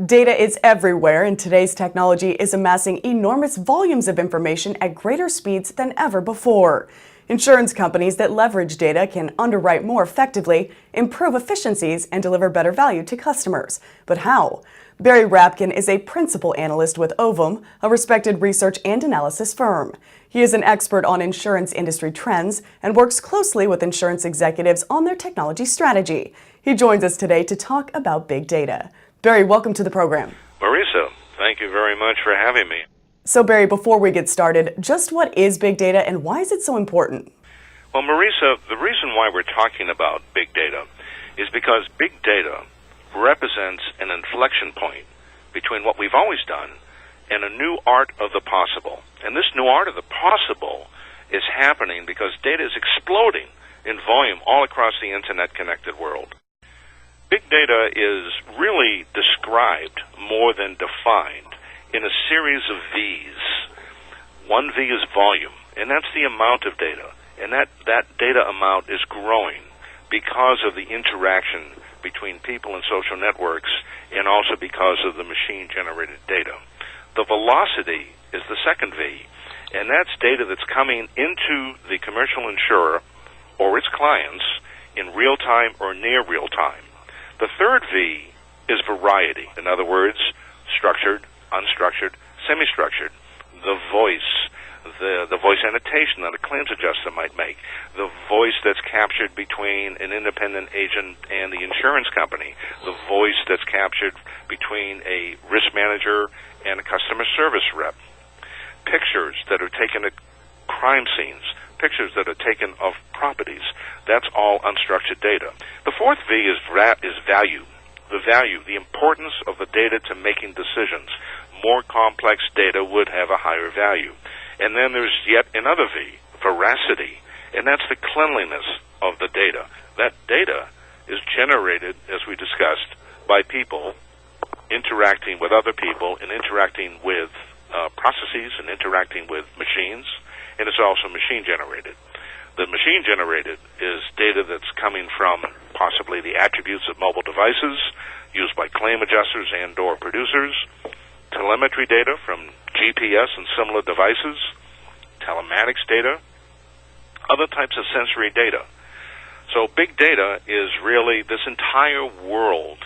Data is everywhere, and today's technology is amassing enormous volumes of information at greater speeds than ever before. Insurance companies that leverage data can underwrite more effectively, improve efficiencies, and deliver better value to customers. But how? Barry Rapkin is a principal analyst with Ovum, a respected research and analysis firm. He is an expert on insurance industry trends and works closely with insurance executives on their technology strategy. He joins us today to talk about big data. Barry, welcome to the program. Marisa, thank you very much for having me. So Barry, before we get started, just what is big data and why is it so important? Well, Marisa, the reason why we're talking about big data is because big data represents an inflection point between what we've always done and a new art of the possible. And this new art of the possible is happening because data is exploding in volume all across the internet-connected world. Big data is really described more than defined in a series of V's. One V is volume, and that's the amount of data. And that data amount is growing because of the interaction between people and social networks and also because of the machine-generated data. The velocity is the second V, and that's data that's coming into the commercial insurer or its clients in real time or near real time. The third V is variety. In other words, structured, unstructured, semi-structured. The voice, the voice annotation that a claims adjuster might make. The voice that's captured between an independent agent and the insurance company. The voice that's captured between a risk manager and a customer service rep. Pictures that are taken at crime scenes. Pictures that are taken of properties. That's all unstructured data. The fourth V is value. The value, the importance of the data to making decisions. More complex data would have a higher value. And then there's yet another V, veracity, and that's the cleanliness of the data. That data is generated, as we discussed, by people interacting with other people and interacting with processes and interacting with machines, and it's also machine-generated. The machine-generated is data that's coming from possibly the attributes of mobile devices used by claim adjusters and or producers, telemetry data from GPS and similar devices, telematics data, other types of sensory data. So big data is really this entire world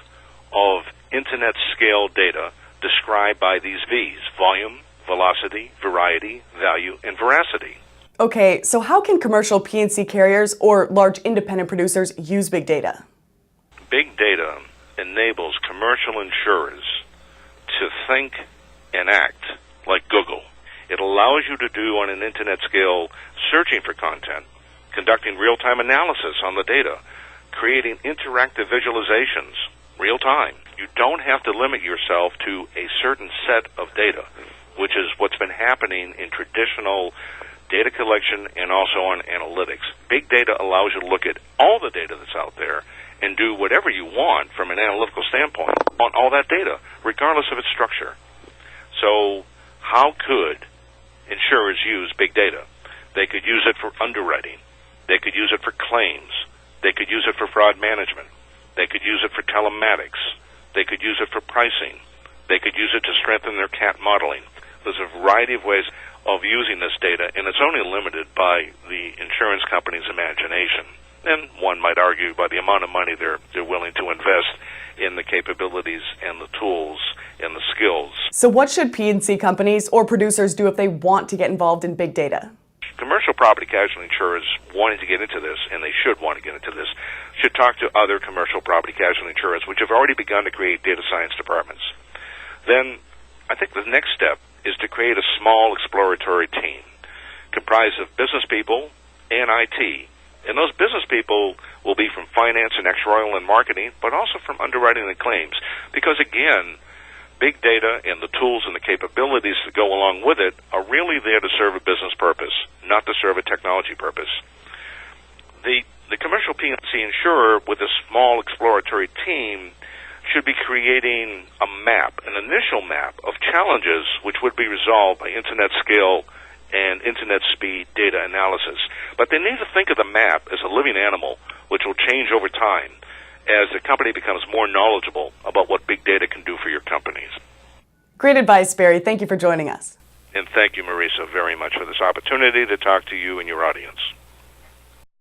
of internet-scale data described by these V's: volume, velocity, variety, value, and veracity. Okay, so how can commercial P&C carriers or large independent producers use big data? Big data enables commercial insurers to think and act like Google. It allows you to do on an internet scale searching for content, conducting real-time analysis on the data, creating interactive visualizations real time. You don't have to limit yourself to a certain set of data, which is what's been happening in traditional data collection and also on analytics. Big data allows you to look at all the data that's out there and do whatever you want from an analytical standpoint on all that data, regardless of its structure. So how could insurers use big data? They could use it for underwriting. They could use it for claims. They could use it for fraud management. They could use it for telematics. They could use it for pricing. They could use it to strengthen their CAT modeling. There's a variety of ways of using this data, and it's only limited by the insurance company's imagination. And one might argue by the amount of money they're willing to invest in the capabilities and the tools and the skills. So what should P&C companies or producers do if they want to get involved in big data? Commercial property casualty insurers wanting to get into this, and they should want to get into this, should talk to other commercial property casualty insurers which have already begun to create data science departments. Then I think the next step is to create a small exploratory team comprised of business people and IT. And those business people will be from finance and actuarial and marketing, but also from underwriting and claims. Because again, big data and the tools and the capabilities that go along with it are really there to serve a business purpose, not to serve a technology purpose. The commercial P&C insurer with a small exploratory team should be creating a map, an initial map of challenges which would be resolved by internet scale and internet speed data analysis. But they need to think of the map as a living animal which will change over time as the company becomes more knowledgeable about what big data can do for your company. Great advice, Barry. Thank you for joining us. And thank you, Marisa, very much for this opportunity to talk to you and your audience.